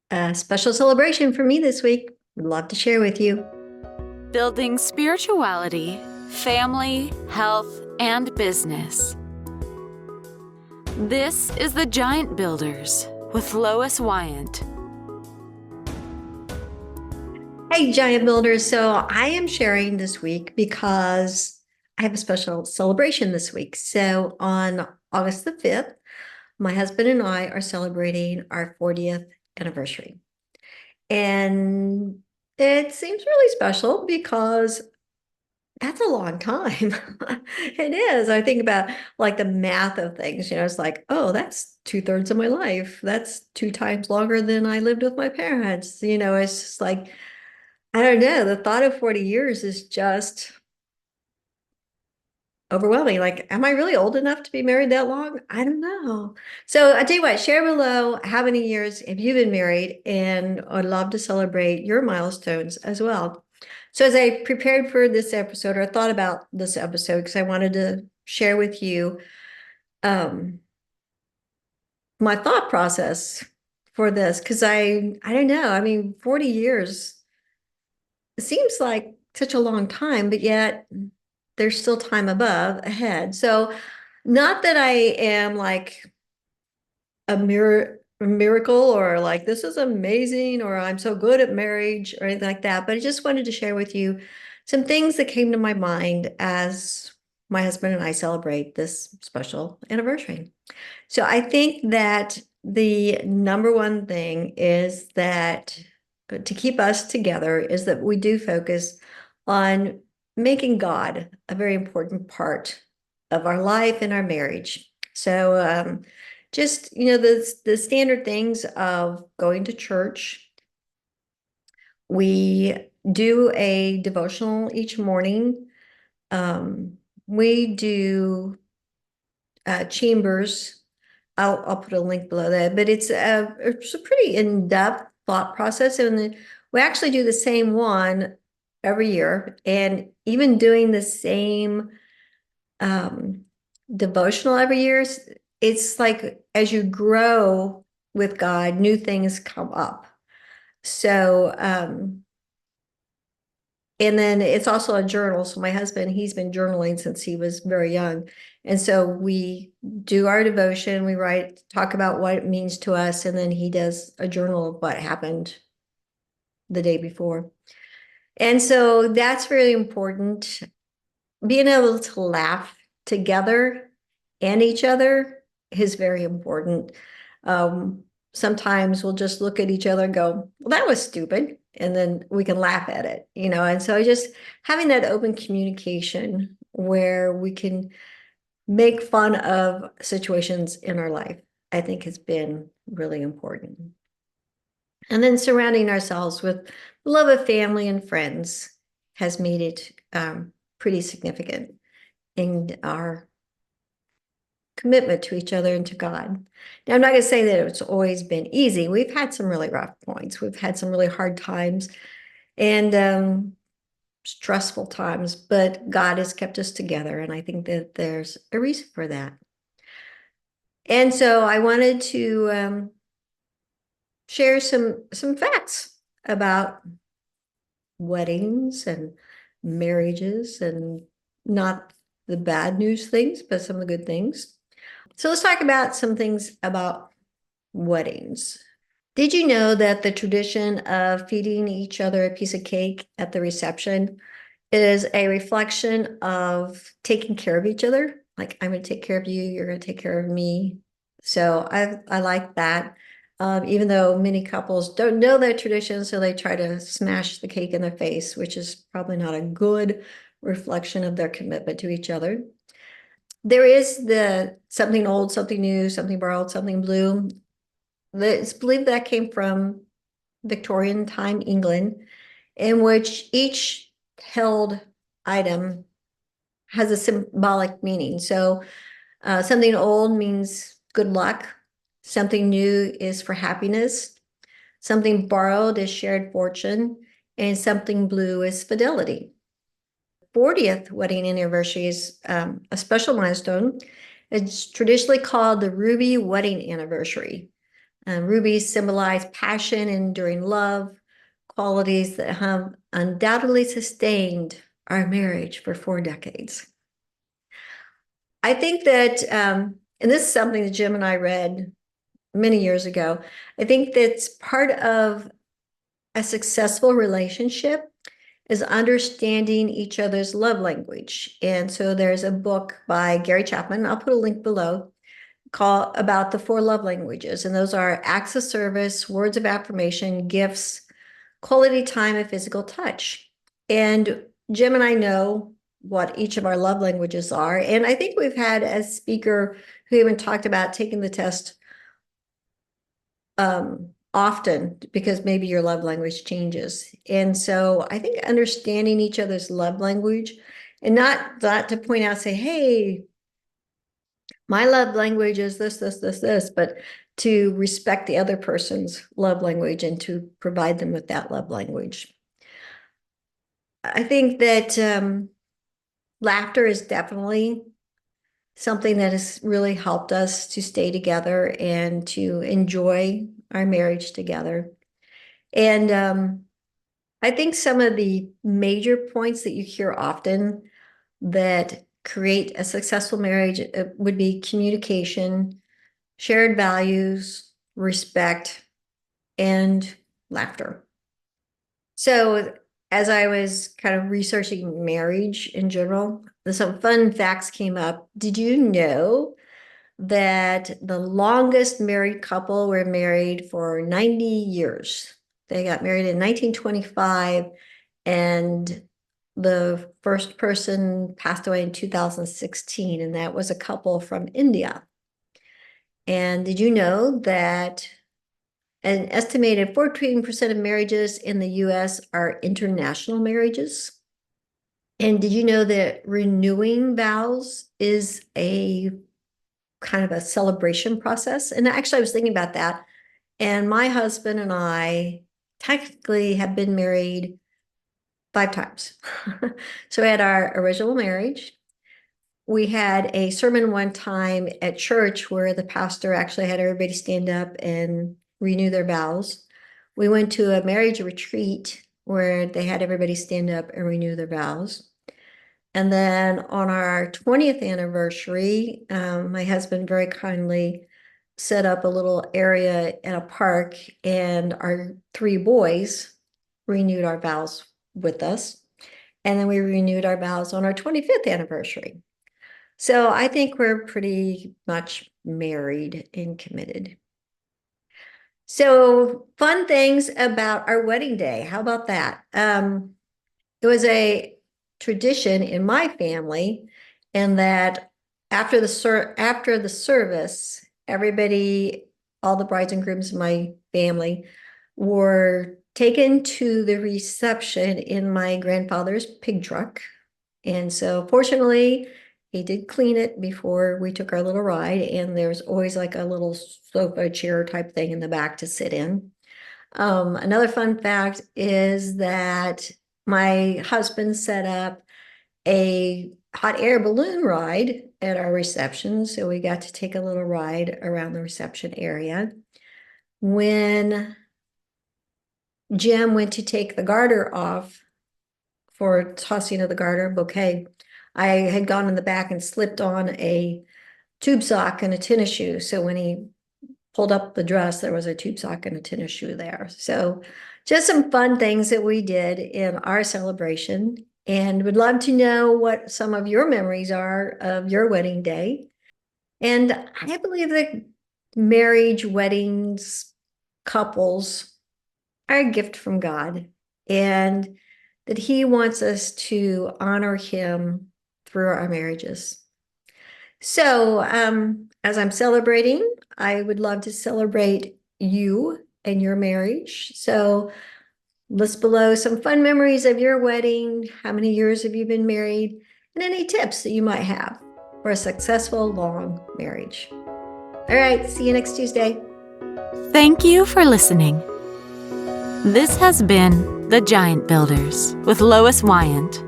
A special celebration for me this week. Would love to share with you. Building spirituality, family, health, and business. This is The Giant Builders with Lois Wyant. Hey, Giant Builders. So I am sharing this week because I have a special celebration this week. So on August the 5th, my husband and I are celebrating our 40th anniversary. And it seems really special because that's a long time. It is. I think about like the math of things, it's like, oh, that's 2/3 of my life. That's 2 times longer than I lived with my parents. It's just like, I don't know. The thought of 40 years is just overwhelming. Like, am I really old enough to be married that long? I don't know. So I tell you what, share below how many years have you been married, and I'd love to celebrate your milestones as well. So as I prepared for this episode, or thought about this episode, because I wanted to share with you um, my thought process for this, because I don't know. I mean, 40 years seems like such a long time, but yet there's still time above ahead. So not that I am like a miracle, or like this is amazing, or I'm so good at marriage or anything like that, but I just wanted to share with you some things that came to my mind as my husband and I celebrate this special anniversary. So I think that the number one thing is that to keep us together is that we do focus on making God a very important part of our life and our marriage. So just, the standard things of going to church. We do a devotional each morning. We do chambers. I'll put a link below that, but it's a pretty in-depth thought process, and we actually do the same one every year, and even doing the same um, devotional every year. It's like as you grow with God, new things come up. So, and then it's also a journal. So my husband, he's been journaling since he was very young. And so we do our devotion, we write, talk about what it means to us, and then he does a journal of what happened the day before. And so that's really important. Being able to laugh together and each other is very important. Sometimes we'll just look at each other and go, well, that was stupid. And then we can laugh at it, And so just having that open communication where we can make fun of situations in our life, I think has been really important. And then surrounding ourselves with the love of family and friends has made it pretty significant in our commitment to each other and to God. Now, I'm not going to say that it's always been easy. We've had some really rough points. We've had some really hard times and stressful times, but God has kept us together. And I think that there's a reason for that. And so I wanted to share some facts about weddings and marriages, and not the bad news things, but some of the good things. So let's talk about some things about weddings. Did you know that the tradition of feeding each other a piece of cake at the reception is a reflection of taking care of each other? Like, I'm going to take care of you, you're going to take care of me. So I like that. Even though many couples don't know that tradition, so they try to smash the cake in their face, which is probably not a good reflection of their commitment to each other. There is the something old, something new, something borrowed, something blue. It's believed that came from Victorian time England, in which each held item has a symbolic meaning. So something old means good luck. Something new is for happiness. Something borrowed is shared fortune. And something blue is fidelity. 40th wedding anniversary is a special milestone. It's traditionally called the Ruby Wedding Anniversary. Rubies symbolize passion and enduring love, qualities that have undoubtedly sustained our marriage for 4 decades. I think that, and this is something that Jim and I read many years ago, I think that's part of a successful relationship is understanding each other's love language. And so there's a book by Gary Chapman, I'll put a link below, called about the 4 love languages. And those are acts of service, words of affirmation, gifts, quality time, and physical touch. And Jim and I know what each of our love languages are. And I think we've had a speaker who even talked about taking the test often, because maybe your love language changes. And so I think understanding each other's love language, and not to point out, say, hey, my love language is this, but to respect the other person's love language and to provide them with that love language. I think that laughter is definitely something that has really helped us to stay together and to enjoy our marriage together. And I think some of the major points that you hear often that create a successful marriage would be communication, shared values, respect, and laughter. So as I was kind of researching marriage in general, some fun facts came up. Did you know that the longest married couple were married for 90 years? They got married in 1925, and the first person passed away in 2016, and that was a couple from India. And did you know that an estimated 14% of marriages in the US are international marriages? And did you know that renewing vows is a kind of a celebration process? And actually, I was thinking about that. And my husband and I technically have been married 5 times. So we had our original marriage. We had a sermon one time at church where the pastor actually had everybody stand up and renew their vows. We went to a marriage retreat where they had everybody stand up and renew their vows. And then on our 20th anniversary, my husband very kindly set up a little area in a park, and our 3 boys renewed our vows with us. And then we renewed our vows on our 25th anniversary. So I think we're pretty much married and committed. So fun things about our wedding day. How about that? It was a tradition in my family, and that after the service, everybody, all the brides and grooms in my family, were taken to the reception in my grandfather's pig truck. And so fortunately, he did clean it before we took our little ride, and there's always like a little sofa chair type thing in the back to sit in. Another fun fact is that my husband set up a hot air balloon ride at our reception, so we got to take a little ride around the reception area. When Jim went to take the garter off for tossing of the garter bouquet, I had gone in the back and slipped on a tube sock and a tennis shoe. So when he pulled up the dress, there was a tube sock and a tennis shoe there. So just some fun things that we did in our celebration, and would love to know what some of your memories are of your wedding day. And I believe that marriage, weddings, couples are a gift from God, and that He wants us to honor Him through our marriages. So as I'm celebrating, I would love to celebrate you and your marriage. So list below some fun memories of your wedding. How many years have you been married? And any tips that you might have for a successful, long marriage. All right, see you next Tuesday. Thank you for listening. This has been The Giant Builders with Lois Wyant.